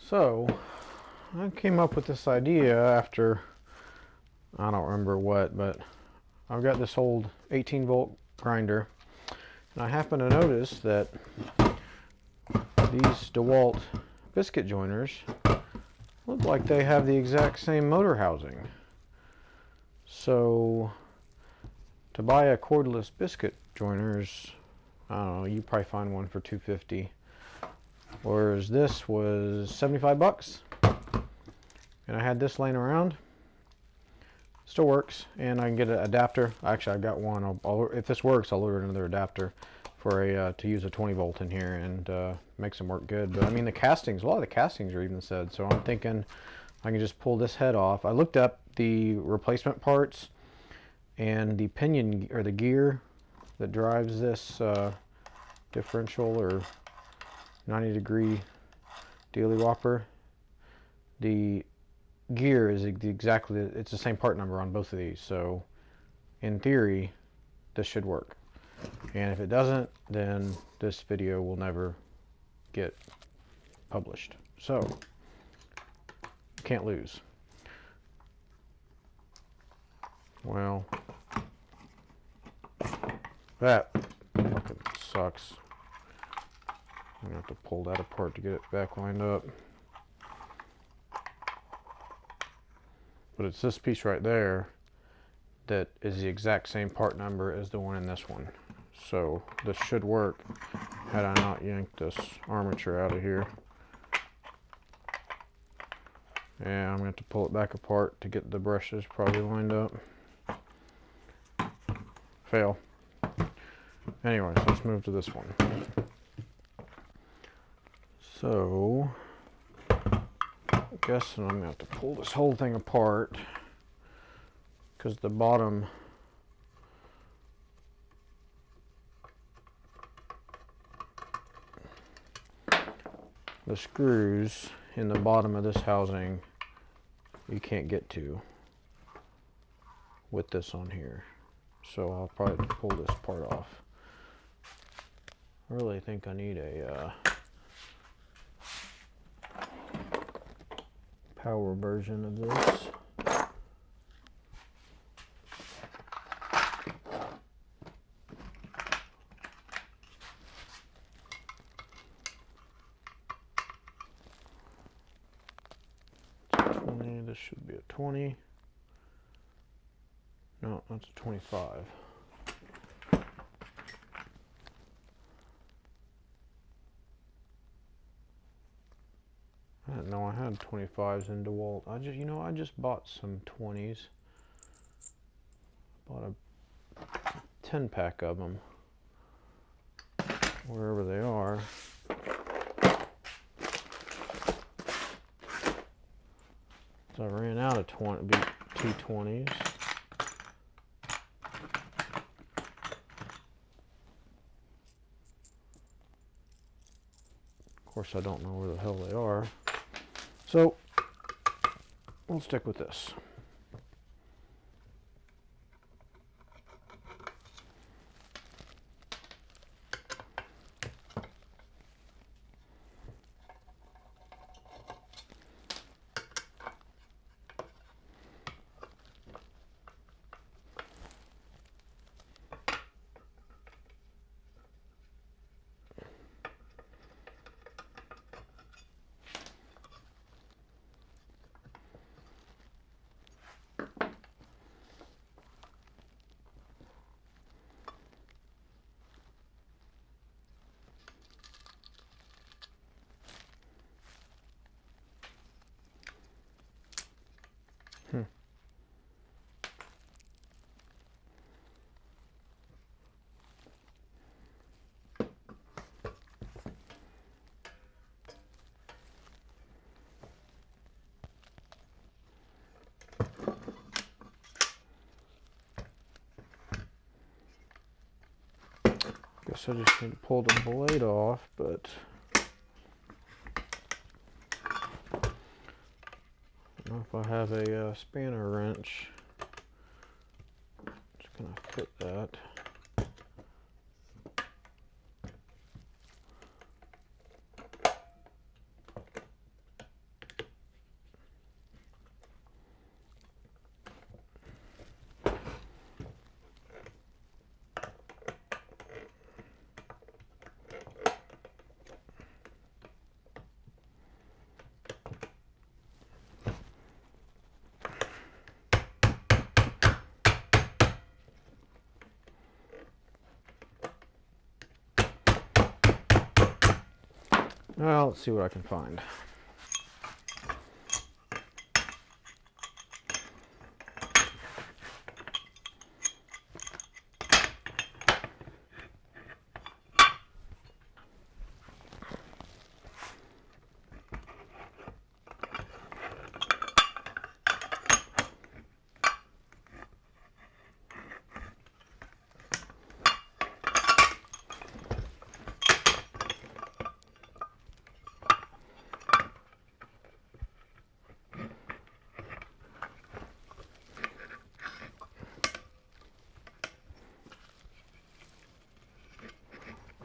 So I came up with this idea after, I don't remember what, but I've got this old 18 volt grinder, and I happen to notice that these Dewalt biscuit joiners look like they have the exact same motor housing. So to buy a cordless biscuit joiners, I don't know, you probably find one for $250, whereas this was 75 bucks. And I had this laying around. Still works, and I can get an adapter. Actually, I got one. If this works, I'll order another adapter for to use a 20 volt in here and makes them work good. But I mean, the castings, a lot of the castings are even said, so I'm thinking I can just pull this head off. I looked up the replacement parts, and the pinion or the gear that drives this differential or 90-degree dealy whopper, the gear is exactly, it's the same part number on both of these, so in theory this should work. And if it doesn't, then this video will never get published, so can't lose. Well, that fucking sucks. I'm gonna have to pull that apart to get it back lined up. But it's this piece right there that is the exact same part number as the one in this one. So this should work had I not yanked this armature out of here. And I'm going to have to pull it back apart to get the brushes probably lined up. Fail. Anyways, let's move to this one. So I guess I'm going to have to pull this whole thing apart because the bottom the screws in the bottom of this housing you can't get to with this on here, so I'll probably pull this part off. I really think I need a power version of this. This should be a 20. No, that's a 25. I didn't know I had 25s in Dewalt. I just bought some 20s. Bought a 10 pack of them, wherever they are. So I ran out of 2 20s. Of course, I don't know where the hell they are. So we'll stick with this. Guess I just need to pull the blade off, but I don't know if I have a spanner wrench. Just gonna fit that. Well, let's see what I can find.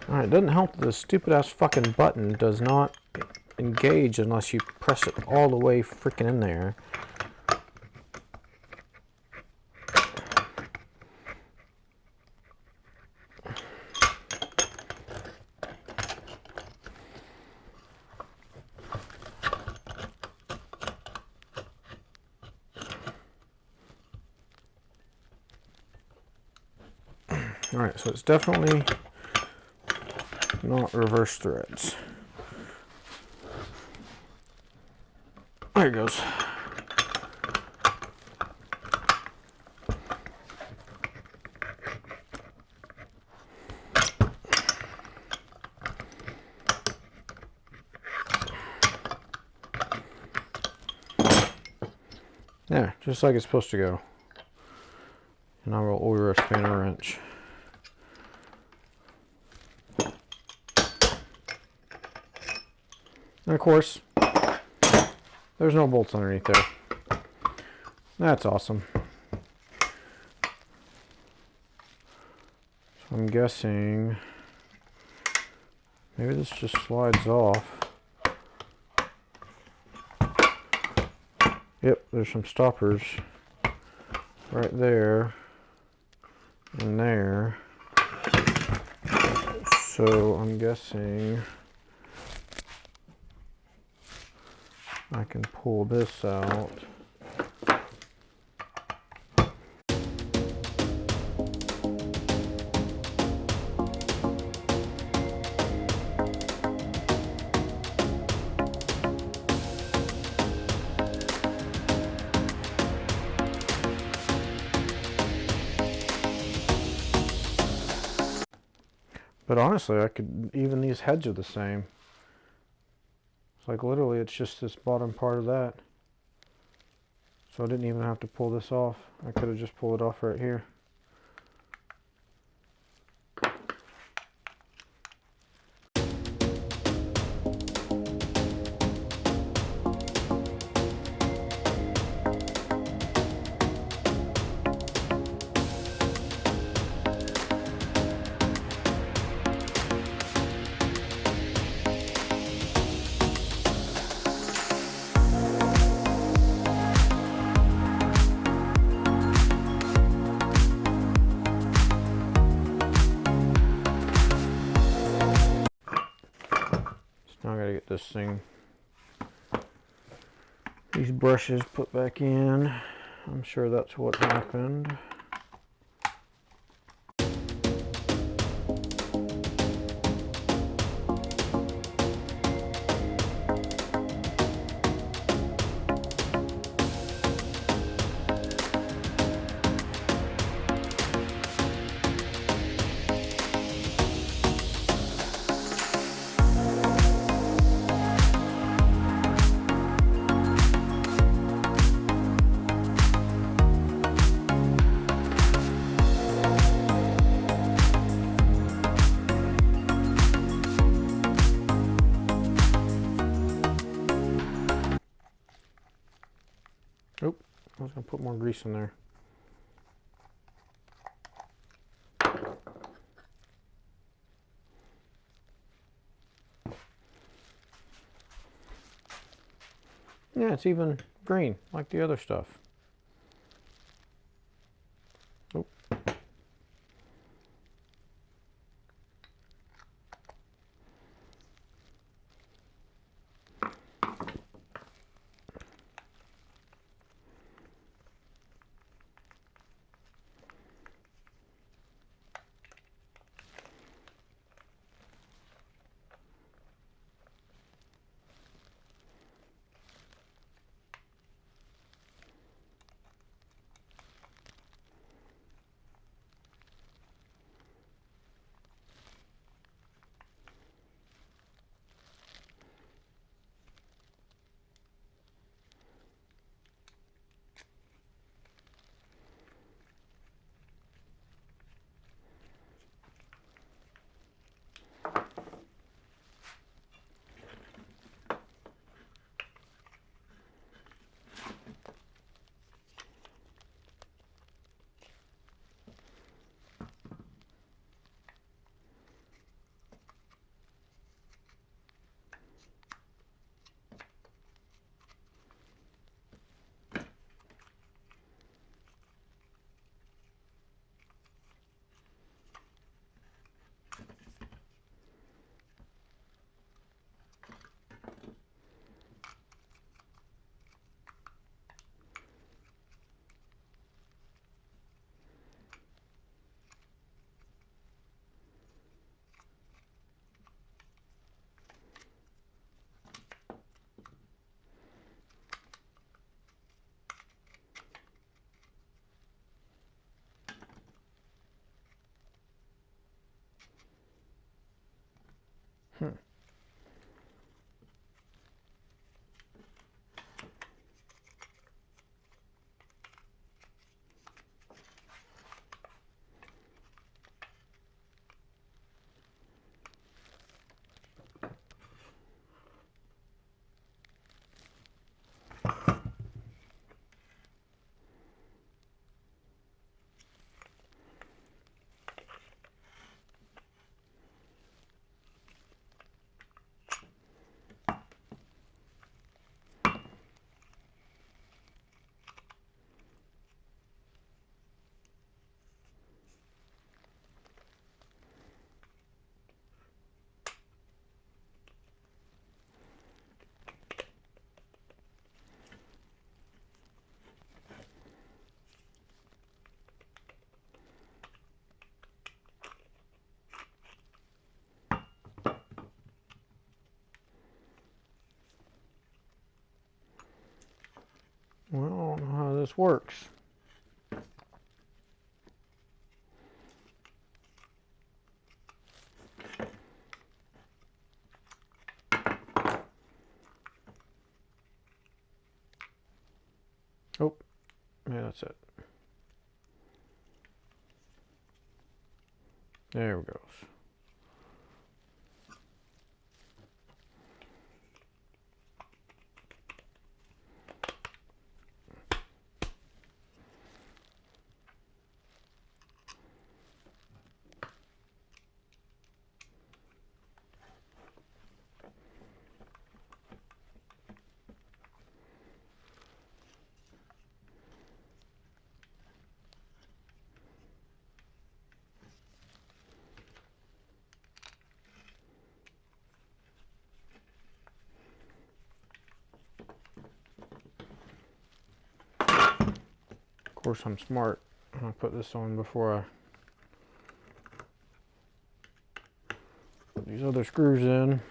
Alright, it doesn't help that the stupid ass fucking button does not engage unless you press it all the way freaking in there. Alright, so it's definitely not reverse threads. There it goes. Yeah, just like it's supposed to go. And I will order a spanner wrench. And of course, there's no bolts underneath there. That's awesome. So I'm guessing maybe this just slides off. Yep, there's some stoppers right there and there. So I'm guessing I can pull this out. But honestly, I could, even these heads are the same. It's like literally it's just this bottom part of that. So I didn't even have to pull this off. I could have just pulled it off right here. Now I gotta get this thing, these brushes put back in. I'm sure that's what happened. Oop, I was gonna put more grease in there. Yeah, it's even green like the other stuff. Oop. Well, I don't know how this works. Oh, yeah, that's it. There it goes. Of course, I'm smart. I'll put this on before I put these other screws in.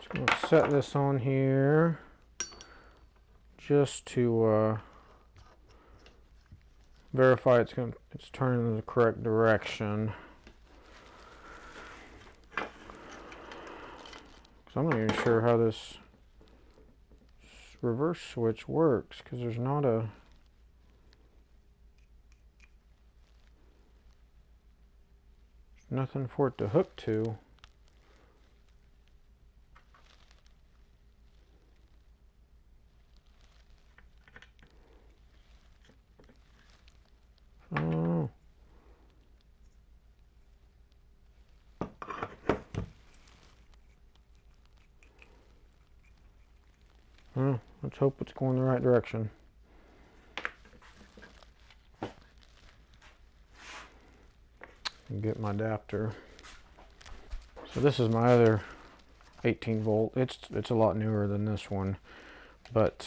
I'm going to set this on here just to verify it's turning in the correct direction. So I'm not even sure how this reverse switch works, because there's nothing for it to hook to. Oh. Well, let's hope it's going the right direction. Get my adapter. So this is my other 18 volt. It's a lot newer than this one, but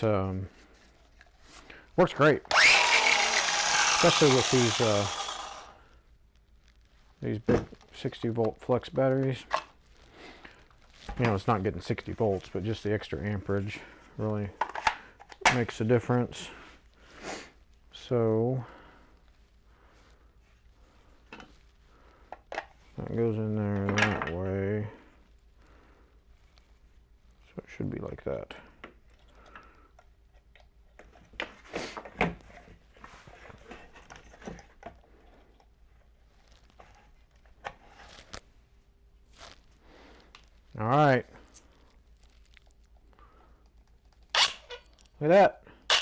works great, especially with these big 60 volt flex batteries. You know, it's not getting 60 volts, but just the extra amperage really makes a difference. So that goes in there that way. So it should be like that. All right. Look at that.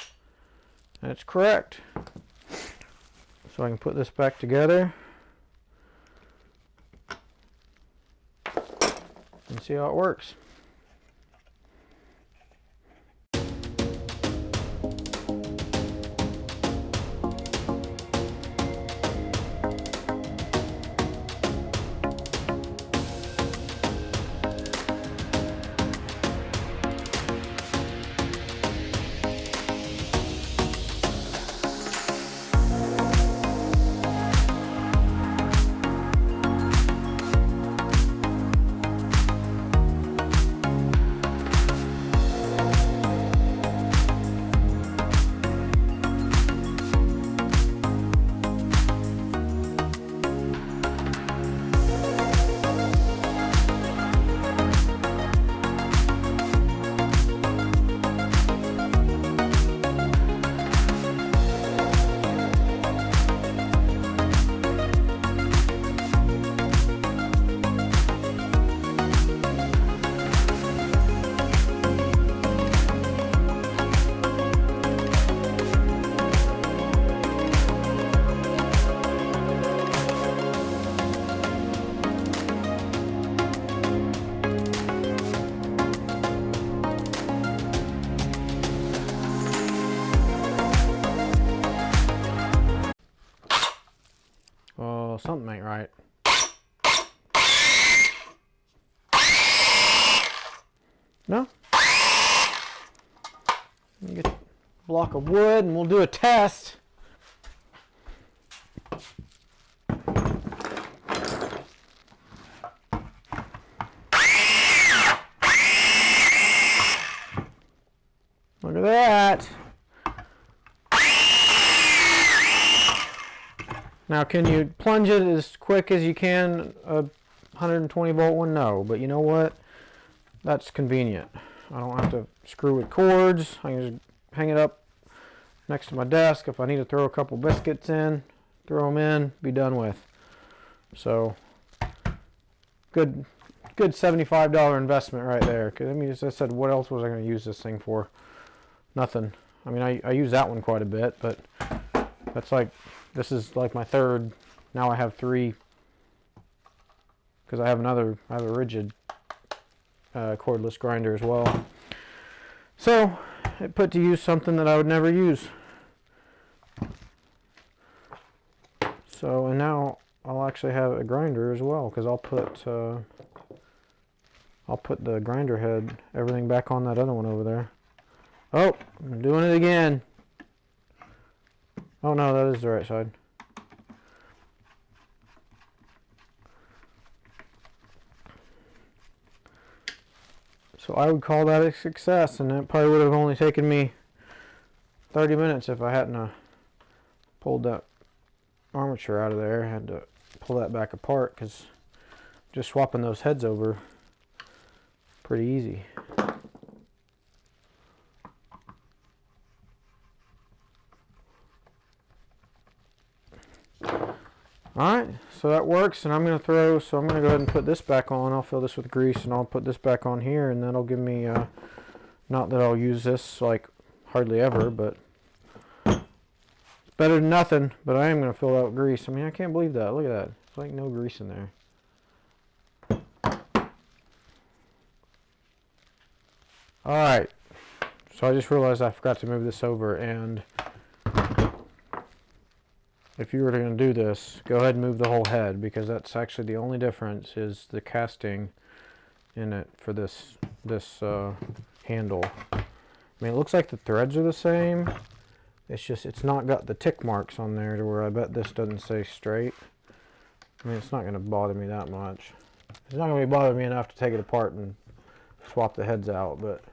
That's correct. So I can put this back together and see how it works. well, something ain't right. No? Let me get a block of wood and we'll do a test. Look at that. Now, can you plunge it as quick as you can, a 120 volt one? No, but you know what? That's convenient. I don't have to screw with cords. I can just hang it up next to my desk. If I need to throw a couple biscuits in, throw them in, be done with. So, good $75 investment right there. 'Cause I mean, as I said, what else was I going to use this thing for? Nothing. I mean, I use that one quite a bit, but that's like, this is like my third. Now I have three, because I have a rigid cordless grinder as well. So it put to use something that I would never use. So, and now I'll actually have a grinder as well, because I'll put the grinder head, everything back on that other one over there. Oh, I'm doing it again. Oh no, that is the right side. So I would call that a success, and that probably would have only taken me 30 minutes if I hadn't pulled that armature out of there. I had to pull that back apart because just swapping those heads over pretty easy. Alright, so that works, and I'm going to go ahead and put this back on. I'll fill this with grease, and I'll put this back on here, and that'll give me, not that I'll use this like hardly ever, but it's better than nothing, but I am going to fill that with grease. I mean, I can't believe that. Look at that. It's like no grease in there. Alright, so I just realized I forgot to move this over, and if you were going to do this, go ahead and move the whole head, because that's actually the only difference is the casting in it for this handle. I mean, it looks like the threads are the same. It's just, it's not got the tick marks on there to where I bet this doesn't stay straight. I mean, it's not going to bother me that much. It's not going to bother me enough to take it apart and swap the heads out, but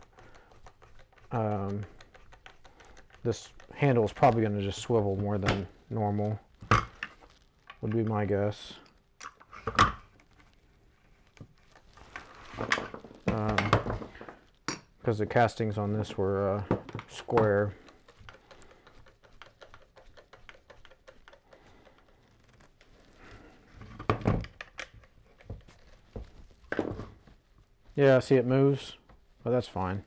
this handle is probably going to just swivel more than normal, would be my guess. Because the castings on this were square. Yeah, see it moves, but that's fine.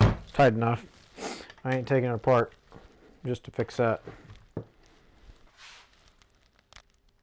It's tight enough. I ain't taking it apart just to fix that.